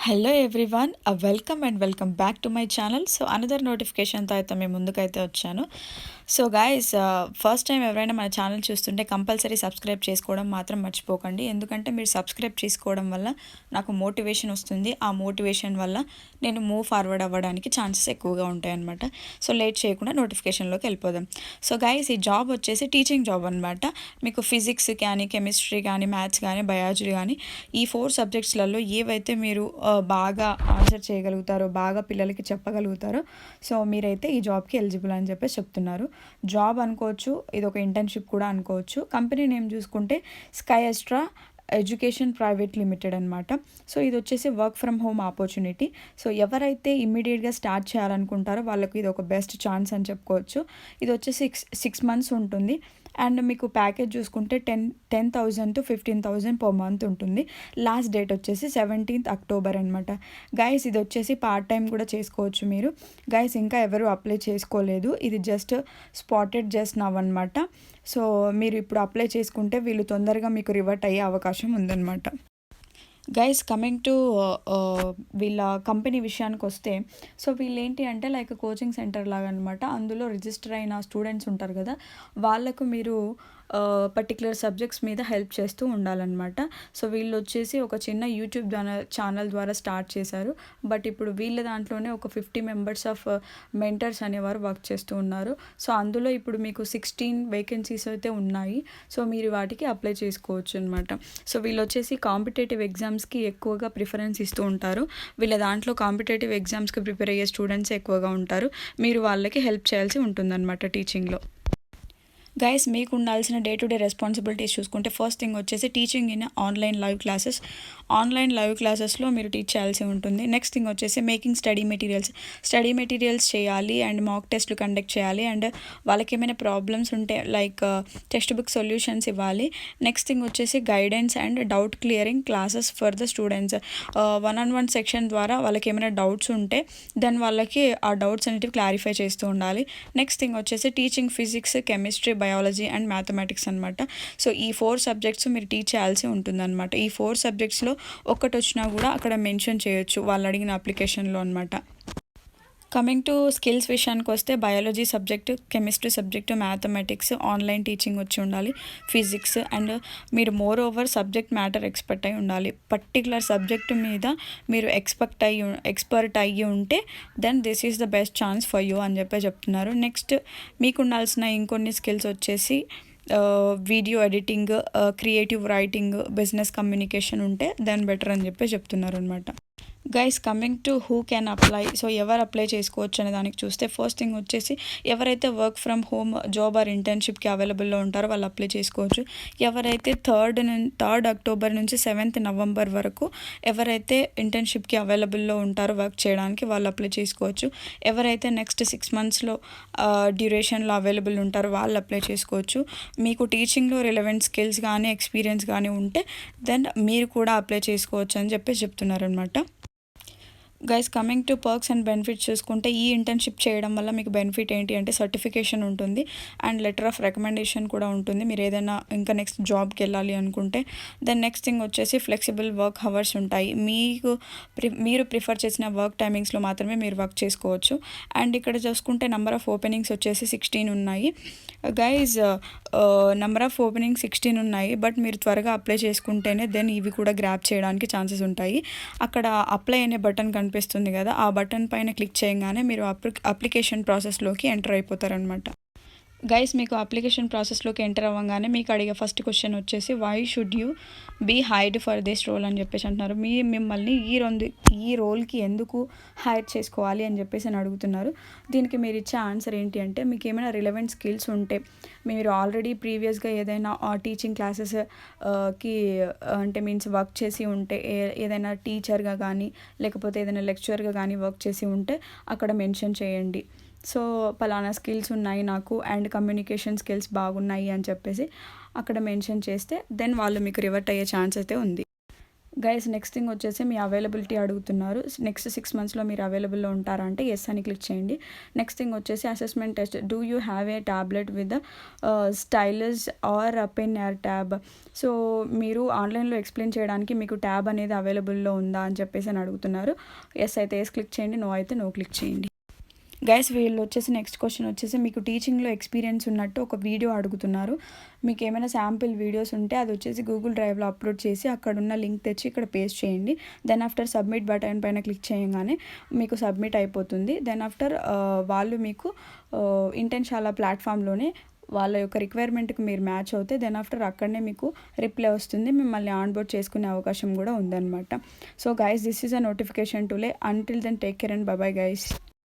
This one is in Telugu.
Hello everyone, welcome back to my channel. So another నోటిఫికేషన్తో అయితే మేము ముందుకైతే వచ్చాను. సో గాయస్, ఫస్ట్ టైం ఎవరైనా మన ఛానల్ చూస్తుంటే కంపల్సరీ సబ్స్క్రైబ్ చేసుకోవడం మాత్రం మర్చిపోకండి. ఎందుకంటే మీరు సబ్స్క్రైబ్ చేసుకోవడం వల్ల నాకు మోటివేషన్ వస్తుంది. ఆ మోటివేషన్ వల్ల నేను మూవ్ ఫార్వర్డ్ అవ్వడానికి ఛాన్సెస్ ఎక్కువగా ఉంటాయి అనమాట. సో లేట్ చేయకుండా నోటిఫికేషన్లోకి వెళ్ళిపోదాం. సో గాయస్, ఈ జాబ్ వచ్చేసి టీచింగ్ జాబ్ అనమాట. మీకు ఫిజిక్స్ కానీ, కెమిస్ట్రీ కానీ, మ్యాథ్స్ కానీ, బయాలజీ కానీ ఈ 4 సబ్జెక్ట్స్లలో ఏవైతే మీరు బాగా ఆన్సర్ చేయగలుగుతారో, బాగా పిల్లలకి చెప్పగలుగుతారో, సో మీరైతే ఈ జాబ్కి ఎలిజిబుల్ అని చెప్పేసి చెప్తున్నారు. జాబ్ అనుకోవచ్చు, ఇది ఒక ఇంటర్న్షిప్ కూడా అనుకోవచ్చు. కంపెనీ నేమ్ చూసుకుంటే స్కై ఎస్ట్రా ఎడ్యుకేషన్ ప్రైవేట్ లిమిటెడ్ అనమాట. సో ఇది వచ్చేసి work from home opportunity. So ఎవరైతే ఇమ్మీడియట్గా స్టార్ట్ చేయాలనుకుంటారో వాళ్ళకి ఇది ఒక బెస్ట్ ఛాన్స్ అని చెప్పుకోవచ్చు. ఇది వచ్చేసి సిక్స్ మంత్స్ ఉంటుంది. అండ్ మీకు ప్యాకేజ్ చూసుకుంటే 10,000 to 15,000 పర్ మంత్ ఉంటుంది. లాస్ట్ డేట్ వచ్చేసి 17th October అనమాట. గైస్, ఇది వచ్చేసి పార్ట్ టైం కూడా చేసుకోవచ్చు మీరు. గైస్, ఇంకా ఎవరు అప్లై చేసుకోలేదు, ఇది జస్ట్ నవ్ అనమాట. సో మీరు ఇప్పుడు అప్లై చేసుకుంటే వీళ్ళు తొందరగా మీకు రివర్ట్ అయ్యే అవకాశం ఉందన్నమాట. గైస్, కమింగ్ టు వీళ్ళ కంపెనీ విషయానికి వస్తే, సో వీళ్ళు ఏంటి అంటే లైక్ కోచింగ్ సెంటర్ లాగా అనమాట. అందులో రిజిస్టర్ అయిన స్టూడెంట్స్ ఉంటారు కదా, వాళ్ళకు మీరు పర్టికులర్ సబ్జెక్ట్స్ మీద హెల్ప్ చేస్తూ ఉండాలన్నమాట. సో వీళ్ళు వచ్చేసి ఒక చిన్న యూట్యూబ్ ఛానల్ ద్వారా స్టార్ట్ చేశారు. బట్ ఇప్పుడు వీళ్ళ దాంట్లోనే ఒక 50 మెంబర్స్ ఆఫ్ మెంటర్స్ అనేవారు వర్క్ చేస్తూ ఉన్నారు. సో అందులో ఇప్పుడు మీకు 16 వేకెన్సీస్ అయితే ఉన్నాయి. సో మీరు వాటికి అప్లై చేసుకోవచ్చు అనమాట. సో వీళ్ళు వచ్చేసి కాంపిటేటివ్ ఎగ్జామ్స్కి ఎక్కువగా ప్రిఫరెన్స్ ఇస్తూ ఉంటారు. వీళ్ళ దాంట్లో కాంపిటేటివ్ ఎగ్జామ్స్కి ప్రిపేర్ అయ్యే స్టూడెంట్స్ ఎక్కువగా ఉంటారు. మీరు వాళ్ళకి హెల్ప్ చేయాల్సి ఉంటుందన్నమాట టీచింగ్లో. గైస్, మీకు ఉండాల్సిన డే టు డే రెస్పాన్సిబిలిటీస్ చూసుకుంటే, ఫస్ట్ థింగ్ వచ్చేసి టీచింగ్ ఇన్ ఆన్లైన్ లైవ్ క్లాసెస్లో మీరు టీచ్ చేయాల్సి ఉంటుంది. నెక్స్ట్ థింగ్ వచ్చేసి మేకింగ్ స్టడీ మెటీరియల్స్ చేయాలి అండ్ మాక్ టెస్ట్లు కండక్ట్ చేయాలి. అండ్ వాళ్ళకి ఏమైనా ప్రాబ్లమ్స్ ఉంటే లైక్ టెక్స్ట్ బుక్ సొల్యూషన్స్ ఇవ్వాలి. నెక్స్ట్ థింగ్ వచ్చేసి guidance and doubt clearing classes for the students. 1-on-1 section ద్వారా వాళ్ళకి ఏమైనా డౌట్స్ ఉంటే దెన్ వాళ్ళకి ఆ డౌట్స్ అనేటివి క్లారిఫై చేస్తూ ఉండాలి. నెక్స్ట్ థింగ్ వచ్చేసి teaching physics, chemistry, biology and mathematics అనమాట. సో ఈ 4 సబ్జెక్ట్స్ మీరు టీచ్ చేయాల్సి ఉంటుందన్నమాట. ఈ 4 సబ్జెక్ట్స్లో ఒక్కటి వచ్చినా కూడా అక్కడ మెన్షన్ చేయొచ్చు వాళ్ళు అడిగిన అప్లికేషన్లో అనమాట. కమింగ్ టు స్కిల్స్ విషయానికి వస్తే, biology subject, chemistry subject, mathematics, online teaching వచ్చి ఉండాలి, ఫిజిక్స్. అండ్ మీరు more over subject matter expert అయి ఉండాలి. పర్టికులర్ సబ్జెక్టు మీద మీరు ఎక్స్పర్ట్ అయ్యి ఉంటే then this is the best chance for you అని చెప్తున్నారు. నెక్స్ట్ మీకు ఉండాల్సిన ఇంకొన్ని స్కిల్స్ వచ్చేసి video editing, creative writing, business communication ఉంటే దెన్ బెటర్ అని చెప్తున్నారు అనమాట. Guys, coming to who can apply. So ఎవరు అప్లై చేసుకోవచ్చు అనే దానికి చూస్తే, ఫస్ట్ థింగ్ వచ్చేసి ఎవరైతే work from home job or ఇంటర్న్షిప్కి అవైలబుల్లో ఉంటారో వాళ్ళు అప్లై చేసుకోవచ్చు. ఎవరైతే 3rd October నుంచి 7th November వరకు ఎవరైతే ఇంటర్న్షిప్కి అవైలబుల్లో ఉంటారో వర్క్ చేయడానికి వాళ్ళు అప్లై చేసుకోవచ్చు. ఎవరైతే నెక్స్ట్ 6 monthsలో డ్యూరేషన్లో అవైలబుల్ ఉంటారో వాళ్ళు అప్లై చేసుకోవచ్చు. మీకు టీచింగ్లో రిలవెంట్ స్కిల్స్ కానీ ఎక్స్పీరియన్స్ కానీ ఉంటే దెన్ మీరు కూడా అప్లై చేసుకోవచ్చు అని చెప్తున్నారు అనమాట. Guys, coming to perks and benefits చూసుకుంటే, ఈ ఇంటర్న్షిప్ చేయడం వల్ల మీకు బెనిఫిట్ ఏంటి అంటే సర్టిఫికేషన్ ఉంటుంది అండ్ లెటర్ ఆఫ్ రికమెండేషన్ కూడా ఉంటుంది. మీరు ఏదైనా ఇంకా నెక్స్ట్ జాబ్కి వెళ్ళాలి అనుకుంటే. దెన్ నెక్స్ట్ థింగ్ వచ్చేసి ఫ్లెక్సిబుల్ వర్క్ అవర్స్ ఉంటాయి. మీరు ప్రిఫర్ చేసిన వర్క్ టైమింగ్స్లో మాత్రమే మీరు వర్క్ చేసుకోవచ్చు. అండ్ ఇక్కడ చూసుకుంటే నెంబర్ ఆఫ్ ఓపెనింగ్స్ వచ్చేసి 16 ఉన్నాయి. గైజ్, నెంబర్ ఆఫ్ ఓపెనింగ్ 16 ఉన్నాయి. బట్ మీరు త్వరగా అప్లై చేసుకుంటేనే దెన్ ఇవి కూడా గ్రాప్ చేయడానికి ఛాన్సెస్ ఉంటాయి. అక్కడ అప్లై అనే బటన్ కనిపిస్తుంది కదా, ఆ బటన్ పైన క్లిక్ చేయగానే మీరు అప్లికేషన్ ప్రాసెస్లోకి ఎంటర్ అయిపోతారనమాట. గైస్, మీకు అప్లికేషన్ ప్రాసెస్లోకి ఎంటర్ అవ్వగానే మీకు అడిగే ఫస్ట్ క్వశ్చన్ వచ్చేసి why should you be hired for this role అని అంటున్నారు. మిమ్మల్ని ఈ రోల్కి ఎందుకు హైర్ చేసుకోవాలి అని అడుగుతున్నారు. దీనికి మీరు ఇచ్చే ఆన్సర్ ఏంటి అంటే, మీకు ఏమైనా రిలవెంట్ స్కిల్స్ ఉంటే, మీరు ఆల్రెడీ ప్రీవియస్గా ఏదైనా టీచింగ్ క్లాసెస్ కి అంటే మీన్స్ వర్క్ చేసి ఉంటే, ఏదైనా టీచర్గా కానీ లేకపోతే ఏదైనా లెక్చరర్గా కానీ వర్క్ చేసి ఉంటే అక్కడ మెన్షన్ చేయండి. సో పలానా స్కిల్స్ ఉన్నాయి నాకు అండ్ కమ్యూనికేషన్ స్కిల్స్ బాగున్నాయి అని అక్కడ మెన్షన్ చేస్తే దెన్ వాళ్ళు మీకు రివర్ట్ అయ్యే ఛాన్స్ అయితే ఉంది. గైస్ నెక్స్ట్ థింగ్ వచ్చేసి మీ అవైలబిలిటీ అడుగుతున్నారు. నెక్స్ట్ 6 మంత్స్లో మీరు అవైలబుల్లో ఉంటారా అంటే ఎస్ అని క్లిక్ చేయండి. నెక్స్ట్ థింగ్ వచ్చేసి assessment test, do you have a tablet with stylus or pen or tab. So మీరు ఆన్లైన్లో ఎక్స్ప్లెయిన్ చేయడానికి మీకు ట్యాబ్ అనేది అవైలబుల్లో ఉందా అని చెప్పేసి అని అడుగుతున్నారు. ఎస్ అయితే ఎస్ క్లిక్ చేయండి, నో అయితే నో క్లిక్ చేయండి. గైస్ వీళ్ళు వచ్చేసి నెక్స్ట్ క్వశ్చన్ వచ్చేసి మీకు టీచింగ్లో ఎక్స్పీరియన్స్ ఉన్నట్టు ఒక వీడియో అడుగుతున్నారు. మీకు ఏమైనా శాంపిల్ వీడియోస్ ఉంటే అది వచ్చేసి గూగుల్ డ్రైవ్లో అప్లోడ్ చేసి అక్కడ ఉన్న లింక్ తెచ్చి ఇక్కడ పేస్ట్ చేయండి. దెన్ ఆఫ్టర్ సబ్మిట్ బటన్ పైన క్లిక్ చేయగానే మీకు సబ్మిట్ అయిపోతుంది. దెన్ ఆఫ్టర్ వాళ్ళు మీకు ఇంటర్న్షాలా ప్లాట్ఫామ్లోనే వాళ్ళ యొక్క రిక్వైర్మెంట్కి మీరు మ్యాచ్ అవుతే దెన్ ఆఫ్టర్ అక్కడనే మీకు రిప్లై వస్తుంది, మిమ్మల్ని ఆన్బోర్డ్ చేసుకునే అవకాశం కూడా ఉందన్నమాట. So guys this is a notification today. Until then take care and bye bye guys.